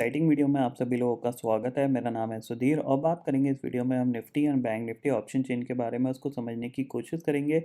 Exciting video में आप सभी लोगों का स्वागत है। मेरा नाम है सुधीर और बात करेंगे इस वीडियो में हम Nifty and bank Nifty option chain के बारे में उसको समझने की कोशिश करेंगे।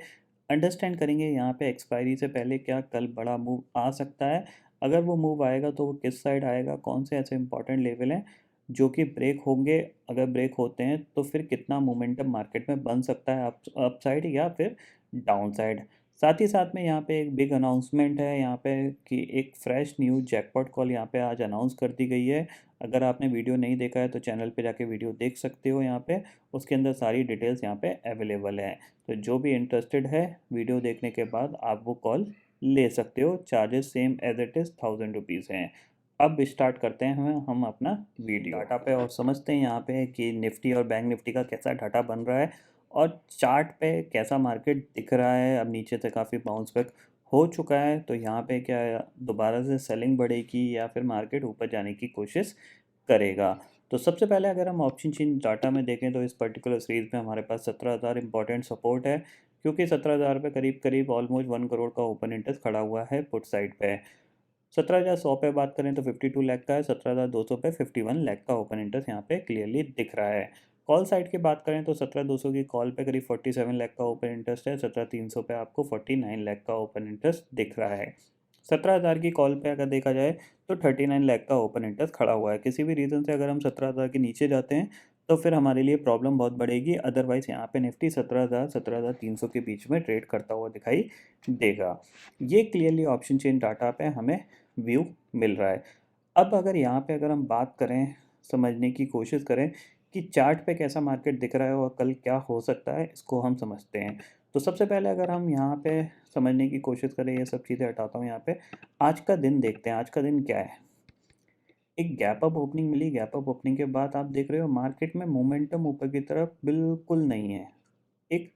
अंडरस्टैंड करेंगे यहाँ पे एक्सपायरी से पहले क्या कल बड़ा मूव आ सकता है। अगर वो मूव आएगा तो वो किस साइड आएगा, कौन से ऐसे इंपॉर्टेंट लेवल हैं जो कि ब्रेक होंगे। अगर ब्रेक होते हैं तो फिर कितना मोमेंटम मार्केट में बन सकता है, अप साइड या फिर डाउन साइड। साथ ही साथ में यहाँ पे एक बिग अनाउंसमेंट है यहाँ पे कि एक फ्रेश न्यू जैकपॉट कॉल यहाँ पे आज अनाउंस कर दी गई है। अगर आपने वीडियो नहीं देखा है तो चैनल पे जाके वीडियो देख सकते हो। यहाँ पे उसके अंदर सारी डिटेल्स यहाँ पे अवेलेबल है। तो जो भी इंटरेस्टेड है वीडियो देखने के बाद आप वो कॉल ले सकते हो। Charges same as it is ₹1000 हैं। अब स्टार्ट करते हैं हम अपना वीडियो डाटा पे और समझते हैं यहाँ पे कि निफ्टी और बैंक निफ्टी का कैसा डाटा बन रहा है और चार्ट पे कैसा मार्केट दिख रहा है। अब नीचे से काफ़ी बाउंस बैक हो चुका है तो यहाँ पे क्या दोबारा से सेलिंग बढ़ेगी या फिर मार्केट ऊपर जाने की कोशिश करेगा। तो सबसे पहले अगर हम ऑप्शन चेन डाटा में देखें तो इस पर्टिकुलर सीरीज में हमारे पास 17,000 इंपॉर्टेंट सपोर्ट है, क्योंकि 17,000 पे करीब करीब ऑलमोस्ट 1 करोड़ का ओपन इंटरेस्ट खड़ा हुआ है पुट साइड पे। 17,100 पे बात करें तो 52 लाख का है, 17,200 पे 51 लाख का ओपन इंटरेस्ट यहाँ पे क्लियरली दिख रहा है। कॉल साइड की बात करें तो 17,200 की कॉल पे करीब 47 लाख का ओपन इंटरेस्ट है, 17,300 पे आपको 49 लाख का ओपन इंटरेस्ट दिख रहा है। 17,000 की कॉल पे अगर देखा जाए तो 39 लाख का ओपन इंटरेस्ट खड़ा हुआ है। किसी भी रीज़न से अगर हम 17,000 के नीचे जाते हैं तो फिर हमारे लिए प्रॉब्लम बहुत बढ़ेगी। अदरवाइज़ यहाँ पे निफ्टी 17,000 17,300 के बीच में ट्रेड करता हुआ दिखाई देगा। ये क्लियरली ऑप्शन चेन डाटा पे हमें व्यू मिल रहा है। अब अगर यहाँ पे अगर हम बात करें, समझने की कोशिश करें कि चार्ट पे कैसा मार्केट दिख रहा है और कल क्या हो सकता है, इसको हम समझते हैं। तो सबसे पहले अगर हम यहाँ पे समझने की कोशिश करें, ये सब चीज़ें हटाता हूँ यहाँ पे, आज का दिन देखते हैं। आज का दिन क्या है, एक गैप अप ओपनिंग मिली। गैप अप ओपनिंग के बाद आप देख रहे हो मार्केट में मोमेंटम ऊपर की तरफ बिल्कुल नहीं है। एक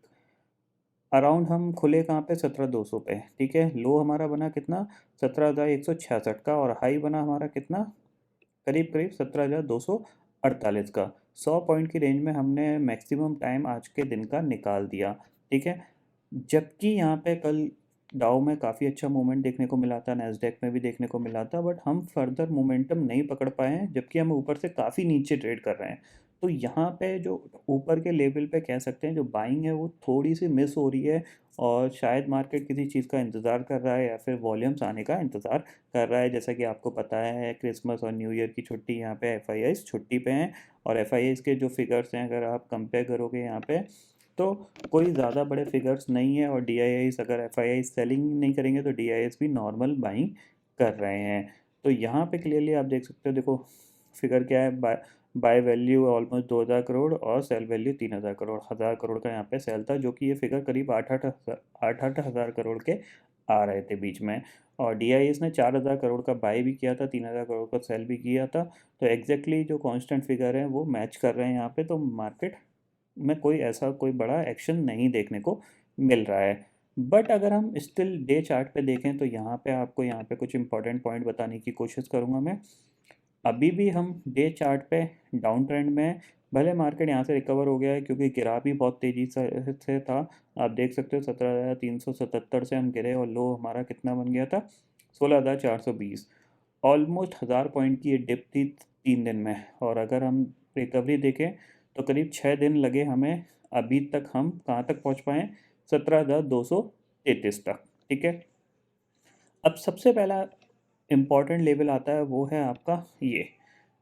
अराउंड हम खुले कहाँ पे, 17,200 पे, ठीक है। लो हमारा बना कितना, 17,166 का, और हाई बना हमारा कितना, करीब करीब 17,248 का। 100 पॉइंट की रेंज में हमने मैक्सिमम टाइम आज के दिन का निकाल दिया, ठीक है। जबकि यहाँ पे कल डाउ में काफ़ी अच्छा मूवमेंट देखने को मिला था, नैस्डैक में भी देखने को मिला था, बट हम फर्दर मोमेंटम नहीं पकड़ पाए हैं, जबकि हम ऊपर से काफ़ी नीचे ट्रेड कर रहे हैं। तो यहाँ पे जो ऊपर के लेवल पे कह सकते हैं जो बाइंग है वो थोड़ी सी मिस हो रही है, और शायद मार्केट किसी चीज़ का इंतज़ार कर रहा है या फिर वॉल्यूम्स आने का इंतज़ार कर रहा है। जैसा कि आपको पता है क्रिसमस और न्यू ईयर की छुट्टी यहाँ पे एफआईआईज़ छुट्टी पे हैं, और एफआईआईज़ के जो फिगर्स हैं अगर आप कंपेयर करोगे यहाँ पे तो कोई ज़्यादा बड़े फिगर्स नहीं है, और डीआईआईज़ अगर एफआईआईज़ सेलिंग नहीं करेंगे तो डीआईआईज़ भी नॉर्मल बाइंग कर रहे हैं। तो यहाँ पे क्लियरली आप देख सकते हो, देखो फिगर क्या है, बाय वैल्यू ऑलमोस्ट 2,000 करोड़ और सेल वैल्यू 3,000 करोड़, 1,000 करोड़ का यहाँ पे सेल था, जो कि ये फिगर करीब आठ हज़ार करोड़ के आ रहे थे बीच में। और डीआईएस ने 4,000 करोड़ का बाय भी किया था, 3,000 करोड़ का सेल भी किया था। तो एग्जैक्टली जो कांस्टेंट फिगर है वो मैच कर रहे हैं यहाँ पे। तो मार्केट में कोई ऐसा कोई बड़ा एक्शन नहीं देखने को मिल रहा है। बट अगर हम स्टिल डे चार्ट पे देखें तो यहाँ पे आपको यहाँ पे कुछ इंपॉर्टेंट पॉइंट बताने की कोशिश करूँगा मैं। अभी भी हम डे चार्ट पे डाउन ट्रेंड में हैं। भले मार्केट यहाँ से रिकवर हो गया है क्योंकि गिरा भी बहुत तेज़ी से था। आप देख सकते हो 17,377 से हम गिरे और लो हमारा कितना बन गया था, 16,420। ऑलमोस्ट 1,000 पॉइंट की ये डिप थी 3 दिन में। और अगर हम रिकवरी देखें तो करीब 6 दिन लगे हमें, अभी तक हम कहाँ तक पहुँच पाए, 17,233 तक, ठीक है। अब सबसे पहला इम्पॉर्टेंट लेवल आता है वो है आपका ये,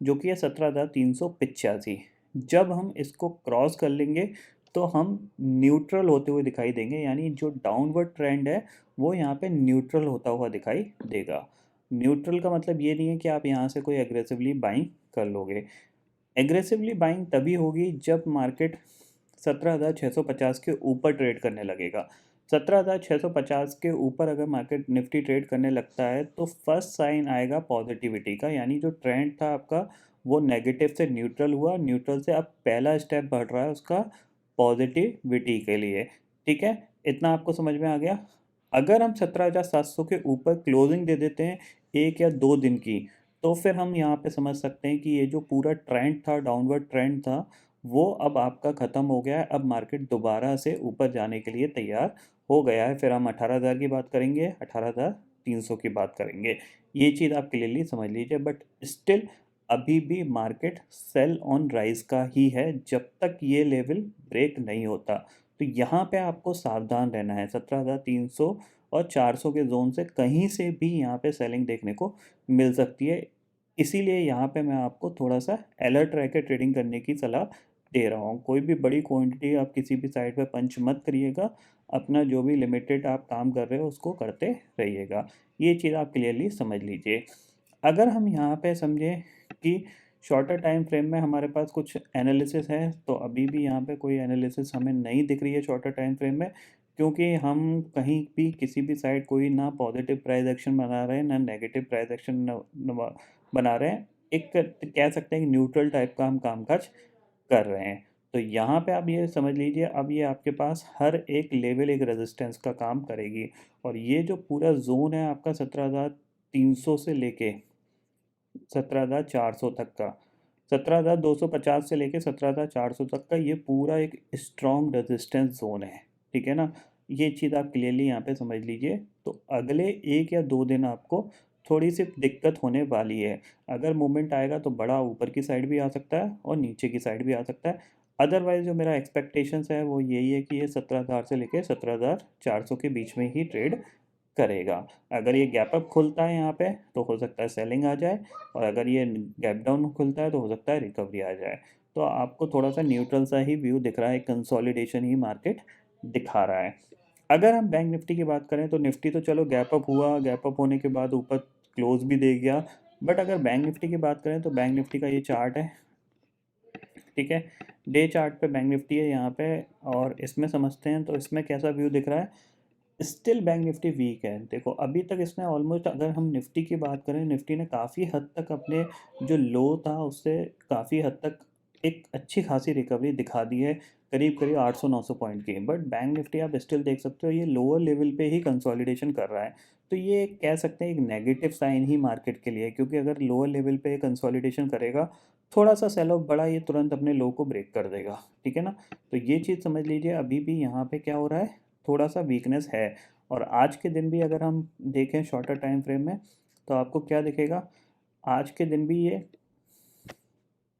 जो कि है 17,385। जब हम इसको क्रॉस कर लेंगे तो हम न्यूट्रल होते हुए दिखाई देंगे, यानी जो डाउनवर्ड ट्रेंड है वो यहाँ पे न्यूट्रल होता हुआ दिखाई देगा। न्यूट्रल का मतलब ये नहीं है कि आप यहाँ से कोई एग्रेसिवली बाइंग कर लोगे। एग्रेसिवली बाइंग तभी होगी जब मार्केट 17,650 के ऊपर ट्रेड करने लगेगा। 17,650 के ऊपर अगर मार्केट निफ्टी ट्रेड करने लगता है तो फर्स्ट साइन आएगा पॉजिटिविटी का, यानी जो ट्रेंड था आपका वो नेगेटिव से न्यूट्रल हुआ, न्यूट्रल से अब पहला स्टेप बढ़ रहा है उसका पॉजिटिविटी के लिए, ठीक है। इतना आपको समझ में आ गया। अगर हम 17,700 के ऊपर क्लोजिंग दे देते हैं 1 या 2 दिन की, तो फिर हम यहाँ पे समझ सकते हैं कि ये जो पूरा ट्रेंड था, डाउनवर्ड ट्रेंड था, वो अब आपका ख़त्म हो गया है। अब मार्केट दोबारा से ऊपर जाने के लिए तैयार हो गया है। फिर हम 18,000 की बात करेंगे, 18,300 की बात करेंगे। ये चीज़ आप क्लियरली समझ लीजिए। बट स्टिल अभी भी मार्केट सेल ऑन राइज का ही है जब तक ये लेवल ब्रेक नहीं होता। तो यहाँ पे आपको सावधान रहना है। 17,300 और 400 के जोन से कहीं से भी यहाँ पे सेलिंग देखने को मिल सकती है। इसीलिए यहाँ पे मैं आपको थोड़ा सा अलर्ट रह के ट्रेडिंग करने की सलाह दे रहा हूँ। कोई भी बड़ी क्वांटिटी आप किसी भी साइड पे पंच मत करिएगा। अपना जो भी लिमिटेड आप काम कर रहे हो उसको करते रहिएगा। ये चीज़ आप क्लियरली समझ लीजिए। अगर हम यहाँ पे समझें कि शॉर्टर टाइम फ्रेम में हमारे पास कुछ एनालिसिस है, तो अभी भी यहाँ पे कोई एनालिसिस हमें नहीं दिख रही है शॉर्टर टाइम फ्रेम में, क्योंकि हम कहीं भी किसी भी साइड कोई ना पॉजिटिव प्राइस एक्शन बना रहे हैं ना नेगेटिव प्राइस एक्शन बना रहे हैं। एक कह सकते हैं कि न्यूट्रल टाइप का हम कामकाज कर रहे हैं। तो यहाँ पे आप ये समझ लीजिए, अब ये आपके पास हर एक लेवल एक रेजिस्टेंस का काम करेगी। और ये जो पूरा जोन है आपका 17,300 से लेके 17,400 तक का, 17,250 से लेके 17,400 तक का, ये पूरा एक स्ट्रॉन्ग रेजिस्टेंस जोन है। ठीक है ना। ये चीज़ आप क्लियरली यहाँ पे समझ लीजिए। तो अगले 1 या 2 दिन आपको थोड़ी सी दिक्कत होने वाली है। अगर मूवमेंट आएगा तो बड़ा ऊपर की साइड भी आ सकता है और नीचे की साइड भी आ सकता है। अदरवाइज जो मेरा एक्सपेक्टेशंस है वो यही है कि ये 17,000 से लेके 17,400 के बीच में ही ट्रेड करेगा। अगर ये गैप अप खुलता है यहाँ पे तो हो सकता है सेलिंग आ जाए, और अगर ये गैप डाउन खुलता है तो हो सकता है रिकवरी आ जाए। तो आपको थोड़ा सा न्यूट्रल सा ही व्यू दिख रहा है, कंसोलिडेशन ही मार्केट दिखा रहा है। अगर हम बैंक निफ्टी की बात करें तो निफ्टी तो चलो गैप अप हुआ, गैप अप होने के बाद ऊपर क्लोज भी दे गया। बट अगर बैंक निफ्टी की बात करें तो बैंक निफ्टी का ये चार्ट है, ठीक है, डे चार्ट पे बैंक निफ्टी है यहाँ पे, और इसमें समझते हैं तो इसमें कैसा व्यू दिख रहा है। स्टिल बैंक निफ्टी वीक है। देखो अभी तक इसने ऑलमोस्ट, अगर हम निफ्टी की बात करें, निफ्टी ने काफ़ी हद तक अपने जो लो था उससे काफ़ी हद तक एक अच्छी खासी रिकवरी दिखा दी है, करीब करीब 800-900 पॉइंट की। बट बैंक निफ्टी आप स्टिल देख सकते हो ये लोअर लेवल पे ही कंसोलिडेशन कर रहा है। तो ये कह सकते हैं एक नेगेटिव साइन ही मार्केट के लिए, क्योंकि अगर लोअर लेवल पे कंसोलिडेशन करेगा, थोड़ा सा सेल ऑफ बड़ा, ये तुरंत अपने लो को ब्रेक कर देगा। ठीक है ना। तो ये चीज़ समझ लीजिए, अभी भी यहाँ पे क्या हो रहा है, थोड़ा सा वीकनेस है। और आज के दिन भी अगर हम देखें शॉर्टर टाइम फ्रेम में, तो आपको क्या दिखेगा, आज के दिन भी ये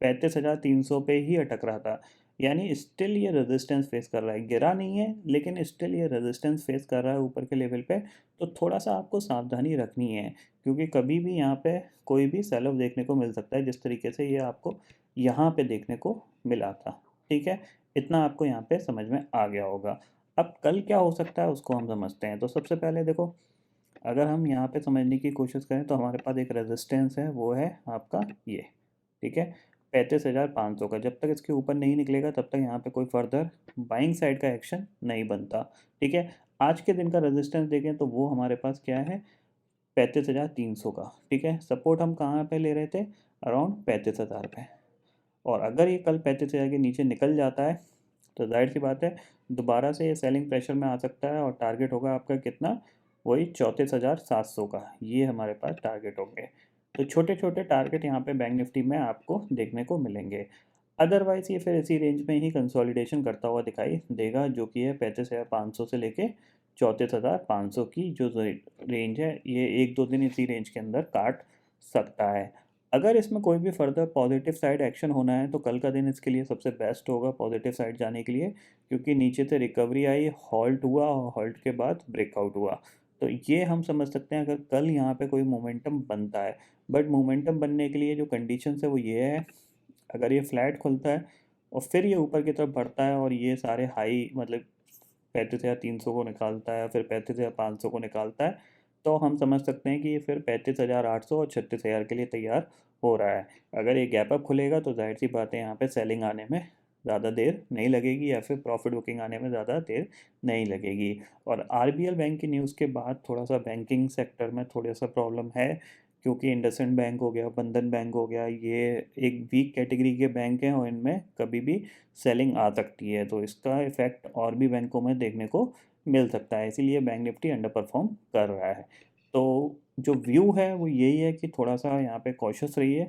35,300 पे ही अटक रहा था। यानी स्टिल ये रेजिस्टेंस फेस कर रहा है, गिरा नहीं है लेकिन स्टिल ये रेजिस्टेंस फेस कर रहा है ऊपर के लेवल पे। तो थोड़ा सा आपको सावधानी रखनी है, क्योंकि कभी भी यहाँ पे कोई भी सेल ऑफ देखने को मिल सकता है, जिस तरीके से ये आपको यहाँ पे देखने को मिला था। ठीक है, इतना आपको यहाँ पे समझ में आ गया होगा। अब कल क्या हो सकता है उसको हम समझते हैं। तो सबसे पहले देखो, अगर हम यहाँ पे समझने की कोशिश करें तो हमारे पास एक रेजिस्टेंस है, वो है आपका ये। ठीक है, 35,500 का। जब तक इसके ऊपर नहीं निकलेगा तब तक यहाँ पे कोई फर्दर बाइंग साइड का एक्शन नहीं बनता। ठीक है, आज के दिन का रेजिस्टेंस देखें तो वो हमारे पास क्या है, 35,300 का। ठीक है, सपोर्ट हम कहाँ पे ले रहे थे, अराउंड 35,000 पे। और अगर ये कल 35,000 के नीचे निकल जाता है तो जाहिर सी बात है दोबारा से ये सेलिंग प्रेशर में आ सकता है, और टारगेट होगा आपका कितना, वही 34,700 का। ये हमारे पास टारगेट होंगे। तो छोटे छोटे टारगेट यहाँ पे बैंक निफ्टी में आपको देखने को मिलेंगे। अदरवाइज़ ये फिर इसी रेंज में ही कंसोलिडेशन करता हुआ दिखाई देगा, जो कि है 35,500 से लेके 34,500 की जो रेंज है, ये 1-2 दिन इसी रेंज के अंदर काट सकता है। अगर इसमें कोई भी फर्दर पॉजिटिव साइड एक्शन होना है तो कल का दिन इसके लिए सबसे बेस्ट होगा पॉजिटिव साइड जाने के लिए, क्योंकि नीचे से रिकवरी आई, हॉल्ट हुआ, और हॉल्ट के बाद ब्रेकआउट हुआ। तो ये हम समझ सकते हैं अगर कल यहाँ पे कोई मोमेंटम बनता है। बट मोमेंटम बनने के लिए जो कंडीशंस है वो ये है, अगर ये फ्लैट खुलता है और फिर ये ऊपर की तरफ बढ़ता है और ये सारे हाई मतलब 35,300 को निकालता है, फिर 35,500 को निकालता है, तो हम समझ सकते हैं कि ये फिर 35,800 और 36,000 के लिए तैयार हो रहा है। अगर ये गैप अप खुलेगा तो जाहिर सी बात है यहाँ पे सेलिंग आने में ज़्यादा देर नहीं लगेगी, या फिर प्रॉफिट बुकिंग आने में ज़्यादा देर नहीं लगेगी। और आरबीएल बैंक की न्यूज़ के बाद थोड़ा सा बैंकिंग सेक्टर में थोड़ा सा प्रॉब्लम है, क्योंकि इंडसइंड बैंक हो गया, बंधन बैंक हो गया, ये एक वीक कैटेगरी के बैंक हैं और इनमें कभी भी सेलिंग आ सकती है। तो इसका इफ़ेक्ट और भी बैंकों में देखने को मिल सकता है, इसीलिए बैंक निफ्टी अंडर परफॉर्म कर रहा है। तो जो व्यू है वो यही है कि थोड़ा सा यहाँ पे कॉशियस रहिए,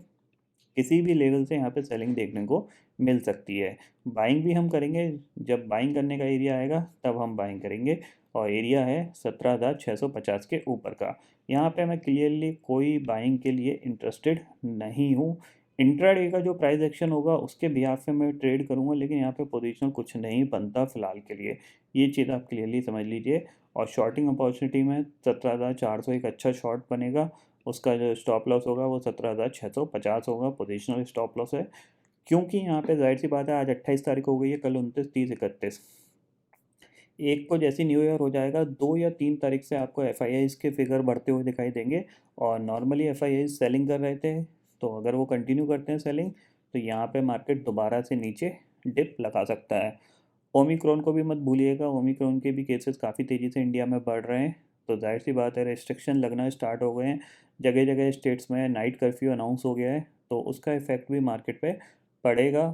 किसी भी लेवल से यहाँ पे सेलिंग देखने को मिल सकती है। बाइंग भी हम करेंगे, जब बाइंग करने का एरिया आएगा तब हम बाइंग करेंगे, और एरिया है 17,650 के ऊपर का। यहाँ पे मैं क्लियरली कोई बाइंग के लिए इंटरेस्टेड नहीं हूँ। इंट्राडे का जो प्राइस एक्शन होगा उसके बिहाफ पे मैं ट्रेड करूँगा, लेकिन यहाँ पे पोजीशनल कुछ नहीं बनता फ़िलहाल के लिए। ये चीज़ आप क्लियरली समझ लीजिए। और शॉर्टिंग अपॉर्चुनिटी में 17,400 एक अच्छा शॉर्ट बनेगा। उसका जो स्टॉप लॉस होगा वो 17,650 होगा, पोजीशनल स्टॉप लॉस है। क्योंकि यहाँ पे ज़ाहिर-सी बात है, आज 28 तारीख हो गई है, कल 29, 30, 31। एक को जैसे न्यू ईयर हो जाएगा, 2 या 3 तारीख से आपको एफआईआईज़ के फिगर बढ़ते हुए दिखाई देंगे। और नॉर्मली एफआईआईज़ सेलिंग कर रहे थे, तो अगर वो कंटिन्यू करते हैं सेलिंग, तो यहाँ पे मार्केट दोबारा से नीचे डिप लगा सकता है। ओमिक्रॉन को भी मत भूलिएगा, ओमिक्रॉन के भी केसेस काफ़ी तेज़ी से इंडिया में बढ़ रहे हैं, तो जाहिर सी बात है रेस्ट्रिक्शन लगना स्टार्ट हो गए हैं। जगह जगह स्टेट्स में नाइट कर्फ्यू अनाउंस हो गया है, तो उसका इफेक्ट भी मार्केट पे पड़ेगा।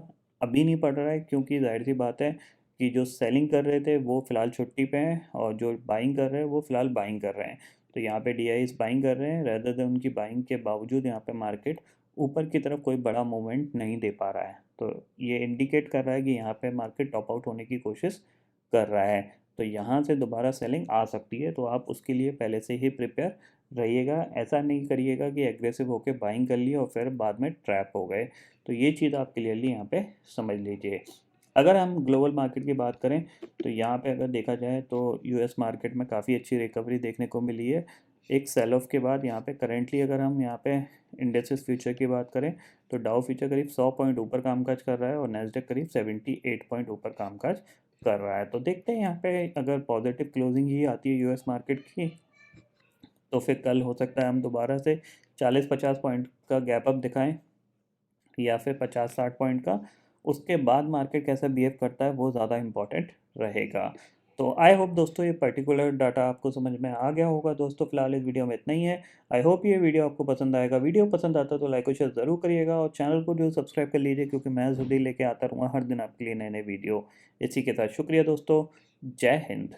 अभी नहीं पड़ रहा है, क्योंकि जाहिर सी बात है कि जो सेलिंग कर रहे थे वो फ़िलहाल छुट्टी पे हैं, और जो बाइंग कर रहे हैं वो फ़िलहाल बाइंग कर रहे हैं। तो यहाँ पे डीआईज़ बाइंग कर रहे हैं, रेदर देन उनकी बाइंग के बावजूद यहाँ पे मार्केट ऊपर की तरफ कोई बड़ा मूवमेंट नहीं दे पा रहा है। तो ये इंडिकेट कर रहा है कि यहाँ पे मार्केट टॉप आउट होने की कोशिश कर रहा है। तो यहाँ से दोबारा सेलिंग आ सकती है, तो आप उसके लिए पहले से ही प्रिपेयर रहिएगा। ऐसा नहीं करिएगा कि एग्रेसिव होकर बाइंग कर लिया और फिर बाद में ट्रैप हो गए। तो ये चीज़ आप क्लियरली यहाँ पे समझ लीजिए। अगर हम ग्लोबल मार्केट की बात करें, तो यहाँ पे अगर देखा जाए तो यूएस मार्केट में काफ़ी अच्छी रिकवरी देखने को मिली है। एक सेल ऑफ के बाद यहाँ पे करेंटली अगर हम यहाँ पे इंडेक्सेस फ्यूचर की बात करें, तो डाउ फ्यूचर करीब 100 पॉइंट ऊपर कामकाज कर रहा है, और नैस्डैक करीब 78 पॉइंट ऊपर कामकाज कर रहा है। तो देखते हैं यहाँ पे अगर पॉजिटिव क्लोजिंग ही आती है यूएस मार्केट की, तो फिर कल हो सकता है हम दोबारा से 40-50 पॉइंट का गैप अप दिखाएं, या फिर 50-60 पॉइंट का। उसके बाद मार्केट कैसा बिहेव करता है वो ज़्यादा इम्पोर्टेंट रहेगा। तो आई होप दोस्तों ये पर्टिकुलर डाटा आपको समझ में आ गया होगा। दोस्तों फिलहाल इस वीडियो में इतना ही है। आई होप ये वीडियो आपको पसंद आएगा। वीडियो पसंद आता है तो लाइक और शेयर ज़रूर करिएगा, और चैनल को जो सब्सक्राइब कर लीजिए, क्योंकि मैं जल्दी लेके आता रहूँगा हर दिन आपके लिए नए नए वीडियो। इसी के साथ शुक्रिया दोस्तों। जय हिंद।